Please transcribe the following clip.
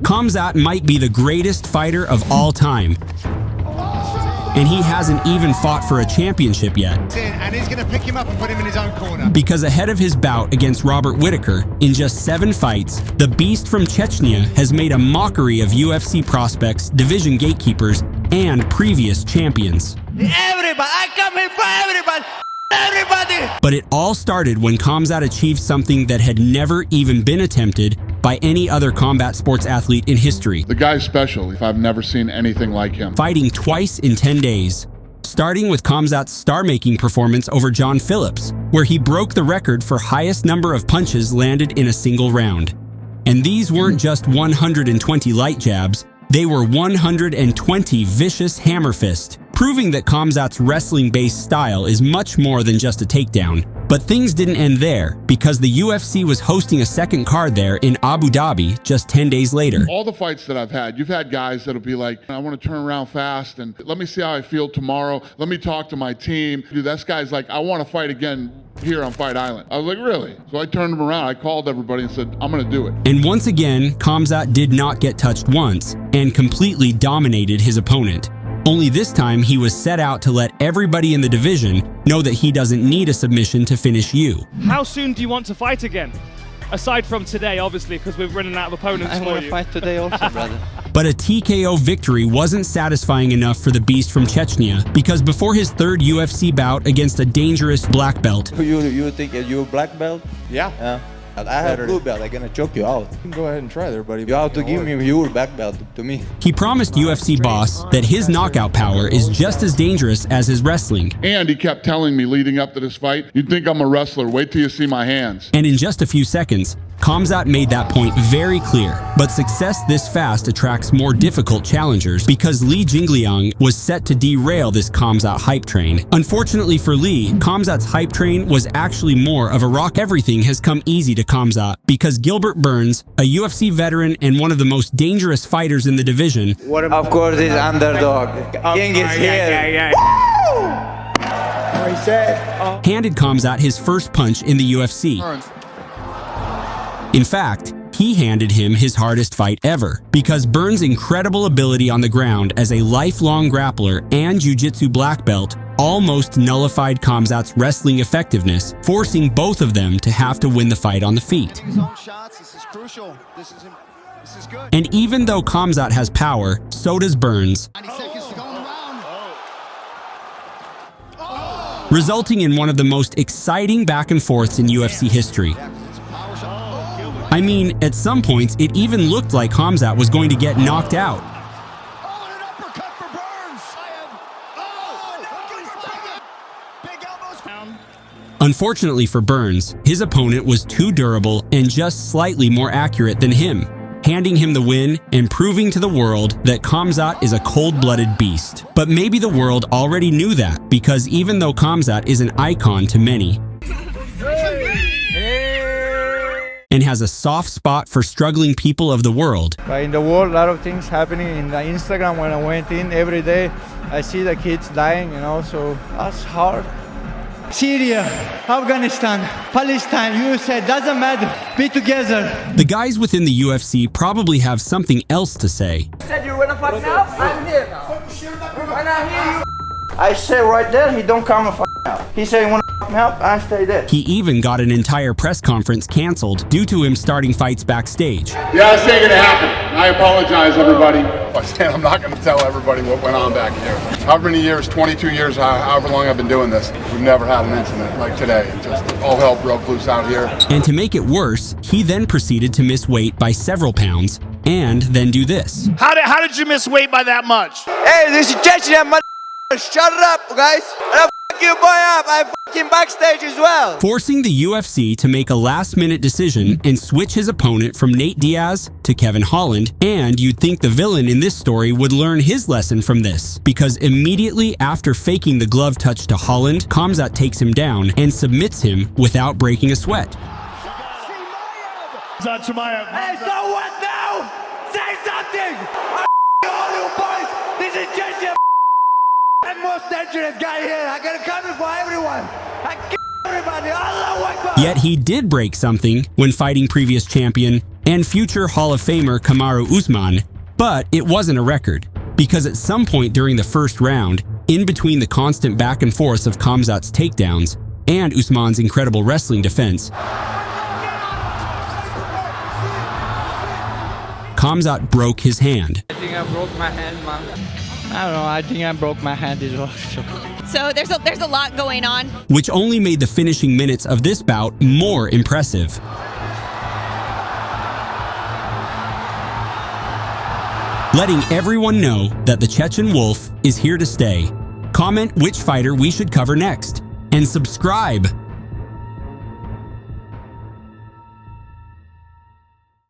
Khamzat might be the greatest fighter of all time, and he hasn't even fought for a championship yet. And he's going to pick him up and put him in his own corner. Because ahead of his bout against Robert Whittaker, in just 7 fights, the beast from Chechnya has made a mockery of UFC prospects, division gatekeepers, and previous champions. Everybody, I come here for everybody. Everybody! But it all started when Khamzat achieved something that had never even been attempted by any other combat sports athlete in history. The guy's special. I've never seen anything like him. Fighting twice in 10 days. Starting with Khamzat's star-making performance over John Phillips, where he broke the record for highest number of punches landed in a single round. And these weren't just 120 light jabs, they were 120 vicious hammer fist, proving that Khamzat's wrestling-based style is much more than just a takedown. But things didn't end there, because the UFC was hosting a second card there in Abu Dhabi just 10 days later. All the fights that I've had, you've had guys that'll be like, I want to turn around fast and let me see how I feel tomorrow. Let me talk to my team. Dude, this guy's like, I want to fight again here on Fight Island. I was like, really? So I turned him around. I called everybody and said, I'm going to do it. And once again, Khamzat did not get touched once and completely dominated his opponent. Only this time, he was set out to let everybody in the division know that he doesn't need a submission to finish you. How soon do you want to fight again? Aside from today, obviously, because we're running out of opponents for you. I want to fight today also, brother. But a TKO victory wasn't satisfying enough for the beast from Chechnya, because before his third UFC bout against a dangerous black belt, You think you're a black belt? Yeah. I have blue belt. I'm gonna choke you out. Go ahead and try there, buddy. You have to give me your black belt to me. he promised UFC boss that his knockout power is just as dangerous as his wrestling. And he kept telling me leading up to this fight, you think I'm a wrestler, wait till you see my hands. And in just a few seconds, Khamzat made that point very clear. But success this fast attracts more difficult challengers, because Li Jingliang was set to derail this Khamzat hype train. Unfortunately for Li, Khamzat's hype train was actually more of a rock. Everything has come easy to Khamzat, because Gilbert Burns, a UFC veteran and one of the most dangerous fighters in the division, Of course, it's underdog. King is here. handed Khamzat his first punch in the UFC. In fact, he handed him his hardest fight ever, because Burns' incredible ability on the ground as a lifelong grappler and jiu-jitsu black belt almost nullified Khamzat's wrestling effectiveness, forcing both of them to have to win the fight on the feet. His own shots, this is crucial. This is good. And even though Khamzat has power, so does Burns, 90 seconds to go in the round. resulting in one of the most exciting back and forths in UFC history. I mean, at some points, it even looked like Khamzat was going to get knocked out. Oh, and an uppercut for Burns. Big elbows. Unfortunately for Burns, his opponent was too durable and just slightly more accurate than him, handing him the win and proving to the world that Khamzat is a cold-blooded beast. But maybe the world already knew that, because even though Khamzat is an icon to many, and has a soft spot for struggling people of the world, But in the world, a lot of things happening. In the Instagram, when I went in every day, I see the kids dying, so that's hard. Syria, Afghanistan, Palestine, USA, doesn't matter. Be together. the guys within the UFC probably have something else to say. Said you wanna fuck now? I'm here now. When I hear you, I say right there, he don't come and fuck out. He say you wanna fuck me up, I stay there. He even got an entire press conference canceled due to him starting fights backstage. Yeah, this ain't gonna happen. I apologize, everybody. I'm not gonna tell everybody what went on back here. However many years, 22 years, however long I've been doing this, we've never had an incident like today. Just all hell broke loose out here. And to make it worse, he then proceeded to miss weight by several pounds and then do this. How did you miss weight by that much? Hey, this is Chechnya, mother. Shut up, guys. And I'll fuck you boy up. I'm fucking backstage as well. Forcing the UFC to make a last-minute decision and switch his opponent from Nate Diaz to Kevin Holland, and you'd think the villain in this story would learn his lesson from this, because immediately after faking the glove touch to Holland, Khamzat takes him down and submits him without breaking a sweat. Khamzat Chimaev. Hey, so what now? Say something! All you boys, this is Chechnya. I'm most dangerous guy here. I gotta come for everyone. I kill everybody. Allah Akbar. Yet he did break something when fighting previous champion and future Hall of Famer Kamaru Usman, but it wasn't a record, because at some point during the first round, in between the constant back and forth of Khamzat's takedowns and Usman's incredible wrestling defense, Khamzat broke his hand. I think I broke my hand, man. I don't know, I think I broke my hand as well. So there's a lot going on, which only made the finishing minutes of this bout more impressive. Letting everyone know that the Chechen Wolf is here to stay. Comment which fighter we should cover next, and subscribe